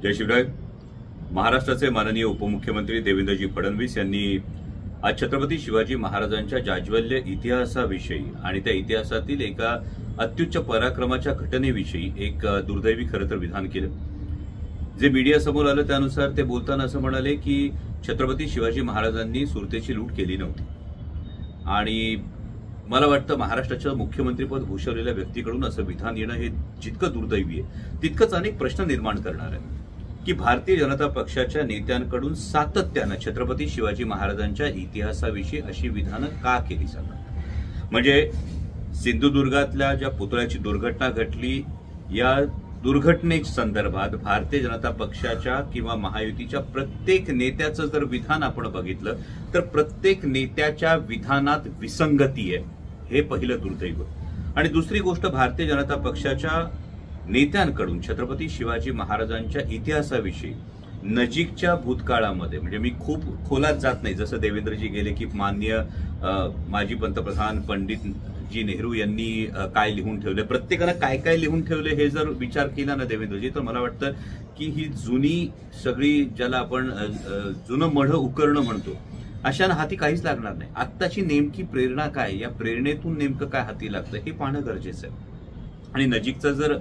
जय शिवराय। महाराष्ट्राचे माननीय उपमुख्यमंत्री देवेंद्रजी फडणवीस यांनी आज छत्रपती शिवाजी महाराजांच्या जाज्वल्य इतिहासाविषयी आणि त्या इतिहासातील एका अत्युच्च पराक्रमाच्या घटनेविषयी एक दुर्दैवी खरं तर विधान केलं। जे मीडिया समोर आलं त्यानुसार ते बोलताना असं म्हणाले की छत्रपती शिवाजी महाराजांनी सुरतेची लूट केली नव्हती। आणि मला वाटतं महाराष्ट्राचं मुख्यमंत्रीपद भूषवलेल्या व्यक्तीकडून असं विधान येणं हे जितकं दुर्दैवी आहे तितकंच अनेक प्रश्न निर्माण करणार आहे की भारतीय जनता पक्षाच्या नेत्यांकडून सातत्यानं छत्रपती शिवाजी महाराजांच्या इतिहासाविषयी अशी विधानं का केली जातात। म्हणजे सिंधुदुर्गातल्या ज्या पुतळ्याची दुर्घटना घडली या दुर्घटनेसंदर्भात भारतीय जनता पक्षाच्या किंवा महायुतीच्या प्रत्येक नेत्याचं जर विधान आपण बघितलं तर प्रत्येक नेत्याच्या विधानात विसंगती आहे, हे पहिलं दुर्दैव। आणि दुसरी गोष्ट, भारतीय जनता पक्षाच्या नेत्यांकडून छत्रपती शिवाजी महाराजांच्या इतिहासाविषयी नजीकच्या भूतकाळामध्ये, म्हणजे मी खूप खोलात जात नाही, जसं देवेंद्रजी गेले की माननीय माजी पंतप्रधान पंडितजी नेहरू यांनी काय लिहून ठेवले, प्रत्येकानं काय काय लिहून ठेवले हे जर विचार केला ना देवेंद्रजी, तर मला वाटतं की ही जुनी सगळी ज्याला आपण जुनं मढं उकरणं म्हणतो अशानं हाती काहीच लागणार नाही। आत्ताची नेमकी प्रेरणा काय, या प्रेरणेतून नेमकं काय हाती लागतं हे पाहणं गरजेचं आहे। आणि नजीकचा जर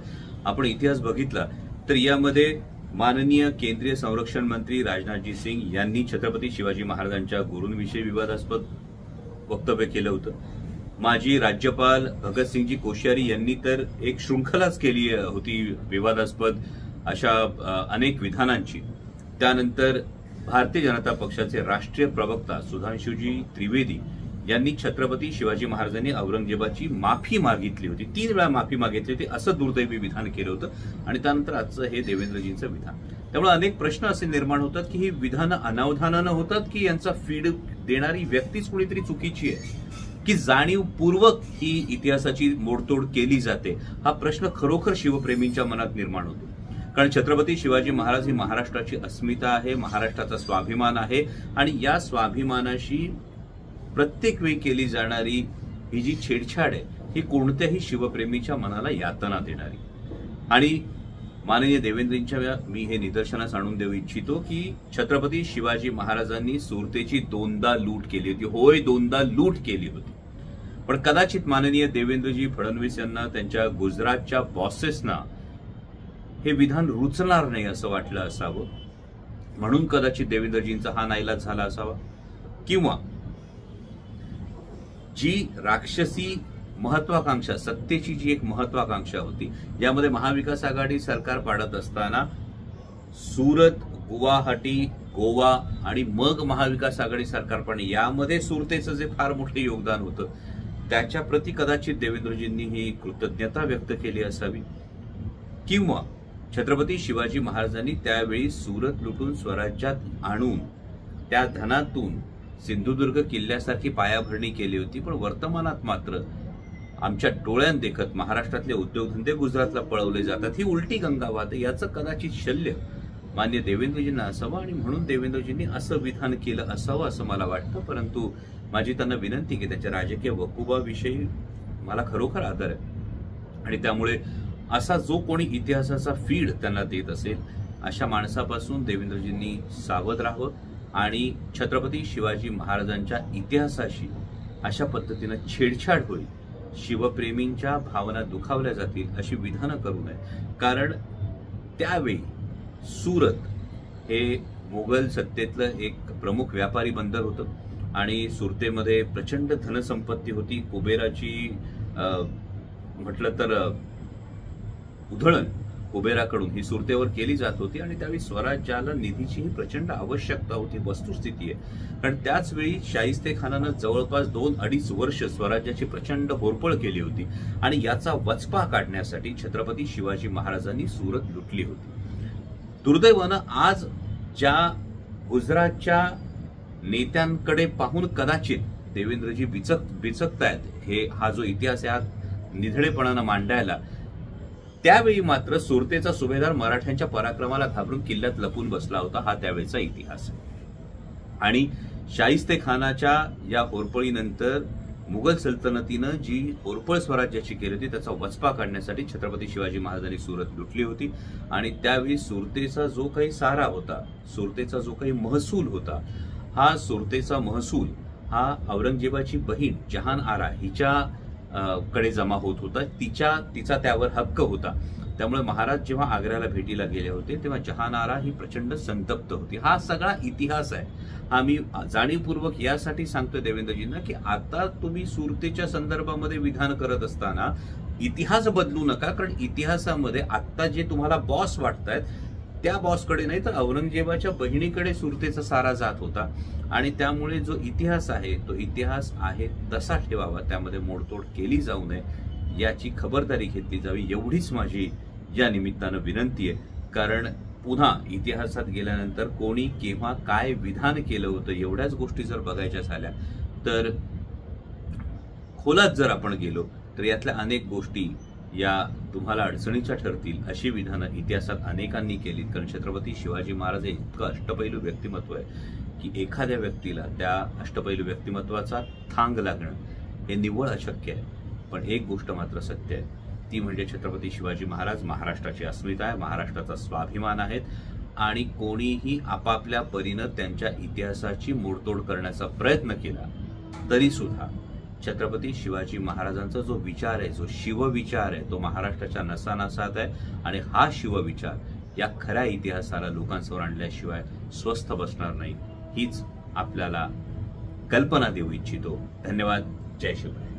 आपण इतिहास बघितला तर यामध्ये माननीय केंद्रीय संरक्षण मंत्री राजनाथजी सिंग यांनी छत्रपती शिवाजी महाराजांच्या गुरूंविषयी विवादास्पद वक्तव्य केलं होतं। माजी राज्यपाल भगतसिंगजी कोश्यारी यांनी तर एक शृंखलाच केली होती विवादास्पद अशा अनेक विधानांची। त्यानंतर भारतीय जनता पक्षाचे राष्ट्रीय प्रवक्ता सुधांशुजी त्रिवेदी यांनी छत्रपती शिवाजी महाराजांनी औरंगजेबाची माफी मागितली होती, 3 वेळा माफी मागितली होती, असं दुर्दैवी विधान केलं होतं। आणि त्यानंतर आजचं हे देवेंद्रजींचं विधान, त्यामुळे अनेक प्रश्न असे निर्माण होतात की ही विधानं अनावधानानं होतात की यांचा फीड देणारी व्यक्तीच कुणीतरी चुकीची आहे, की जाणीवपूर्वक ही इतिहासाची मोडतोड केली जाते। हा प्रश्न खरोखर शिवप्रेमींच्या मनात निर्माण होतो। कारण छत्रपती शिवाजी महाराज ही महाराष्ट्राची अस्मिता आहे, महाराष्ट्राचा स्वाभिमान आहे, आणि या स्वाभिमानाशी प्रत्येक वेळी केली जाणारी ही जी छेडछाड आहे ही कोणत्याही शिवप्रेमीच्या मनाला यातना देणारी। आणि माननीय देवेंद्रजींच्या मी हे निदर्शनास आणून देऊ इच्छितो की छत्रपती शिवाजी महाराजांनी सुरतेची 2दा लूट केली होती, होय 2दा लूट केली होती, पण कदाचित माननीय देवेंद्रजी फडणवीस यांना त्यांच्या गुजरातच्या बॉसेसना हे विधान रुचणार नाही असं वाटलं असावं, म्हणून कदाचित देवेंद्रजींचा हा नाईलाज झाला असावा। किंवा जी राक्षसी महत्वाकांक्षा, सत्तेची जी एक महत्वाकांक्षा होती, यामध्ये महाविकास आघाडी सरकार पाडत असताना सुरत, गुवाहाटी, गोवा आणि मग महाविकास आघाडी सरकार पाडणे यामध्ये सुरतेचं जे फार मोठे योगदान होतं त्याच्या प्रती कदाचित देवेंद्रजींनी ही कृतज्ञता व्यक्त केली असावी। किंवा छत्रपती शिवाजी महाराजांनी त्यावेळी सुरत लुटून स्वराज्यात आणून त्या धनातून सिंधुदुर्ग किल्ल्यासारखी पायाभरणी केली होती, पण वर्तमानात मात्र आमच्या डोळ्यात देखत महाराष्ट्रातले उद्योगधंदे गुजरातला पळवले जातात, ही उलटी गंगा वाहते, याचं कदाचित शल्य मान्य देवेंद्रजींना असावं आणि म्हणून देवेंद्रजींनी असं विधान केलं असावं असं मला वाटतं। परंतु माझी त्यांना विनंती की त्यांच्या राजकीय वकुबाविषयी मला खरोखर आदर आहे आणि त्यामुळे असा जो कोणी इतिहासाचा फीड त्यांना देत असेल अशा माणसापासून देवेंद्रजींनी सावध राहावं आणि छत्रपती शिवाजी महाराजांच्या इतिहासाशी अशा पद्धतीनं छेडछाड होईल, शिवप्रेमींच्या भावना दुखावल्या जातील अशी विधानं करू नये। कारण त्यावेळी सुरत हे मोगल सत्तेतलं एक प्रमुख व्यापारी बंदर होतं आणि सुरतेमध्ये प्रचंड धनसंपत्ती होती। कुबेराची म्हटलं तर उधळण कुबेराकडून ही सुरतेवर केली जात होती आणि त्यावेळी स्वराज्याला निधीचीही प्रचंड आवश्यकता होती, वस्तुस्थिती आहे। कारण त्याच वेळी शाहिस्ते खानानं जवळपास 2-2.5 वर्ष स्वराज्याची प्रचंड होरपळ केली होती आणि याचा वचपा काढण्यासाठी छत्रपती शिवाजी महाराजांनी सुरत लुटली होती। दुर्दैवानं आज ज्या गुजरातच्या नेत्यांकडे पाहून कदाचित देवेंद्रजी बिचकतायत हा जो इतिहास आहे हा निधळेपणानं मांडायला, त्यावेळी मात्र सुरतेचा सुभेदार मराठ्यांच्या पराक्रमाला घाबरून किल्ल्यात लपून बसला होता, हा त्यावेळेचा इतिहास आहे। आणि शाहिस्ते खानाच्या या होरपळीनंतर मुघल सल्तनतीनं जी होरपळ स्वराज्याची केली होती त्याचा वचपा काढण्यासाठी छत्रपती शिवाजी महाराजांनी सुरत लुटली होती आणि त्यावेळी सुरतेचा जो काही सारा होता, सुरतेचा जो काही महसूल होता, हा सुरतेचा महसूल हा औरंगजेबाची बहीण जहान आरा हिच्या कडे जमा होत होता. तिचा त्यावर हक्क होता. त्यामुळे महाराज जेव्हा आग्र्याला भेटीला गेले होते तेव्हा जहान आरा ही प्रचंड संतप्त होती. हा सगळा इतिहास आहे. हा मी जाणीवपूर्वक यासाठी सांगतोय देवेंद्रजींना की आता तुम्ही सुरतेच्या संदर्भामध्ये विधान करत असताना इतिहास बदलू नका, कारण इतिहासामध्ये आता जे तुम्हाला बॉस वाटतायत त्या बॉसकडे नाही तर औरंगजेबाच्या बहिणीकडे सुरतेचा सारा जात होता. आणि त्यामुळे जो इतिहास आहे तो इतिहास आहे तसा ठेवावा, त्यामध्ये मोडतोड केली जाऊ नये याची खबरदारी घेतली जावी, एवढीच माझी या निमित्तानं विनंती आहे. कारण पुन्हा इतिहासात गेल्यानंतर कोणी केव्हा काय विधान केलं होतं एवढ्याच गोष्टी जर बघायच्या झाल्या तर खोलात जर आपण गेलो तर यातल्या अनेक गोष्टी या तुम्हाला अडचणीच्या ठरतील. अशी विधानं इतिहासात अनेकांनी केली. कारण छत्रपती शिवाजी महाराज हे इतकं अष्टपैलू व्यक्तिमत्व आहे की एखाद्या व्यक्तीला त्या अष्टपैलू व्यक्तिमत्वाचा थांग लागणं हे निव्वळ अशक्य आहे. पण एक गोष्ट मात्र सत्य आहे, ती म्हणजे छत्रपती शिवाजी महाराज महाराष्ट्राची अस्मिता आहे, महाराष्ट्राचा स्वाभिमान आहेत आणि कोणीही आपापल्या परीनं त्यांच्या इतिहासाची मोडतोड करण्याचा प्रयत्न केला तरी सुद्धा छत्रपती शिवाजी महाराजांचा जो विचार आहे, जो शिवविचार आहे, तो महाराष्ट्राच्या नसानसात आहे आणि हा शिवविचार या खऱ्या इतिहासाला लोकांसमोर आणल्याशिवाय स्वस्थ बसणार नाही, हीच आपल्याला कल्पना देऊ इच्छितो. धन्यवाद. जय शिवराय.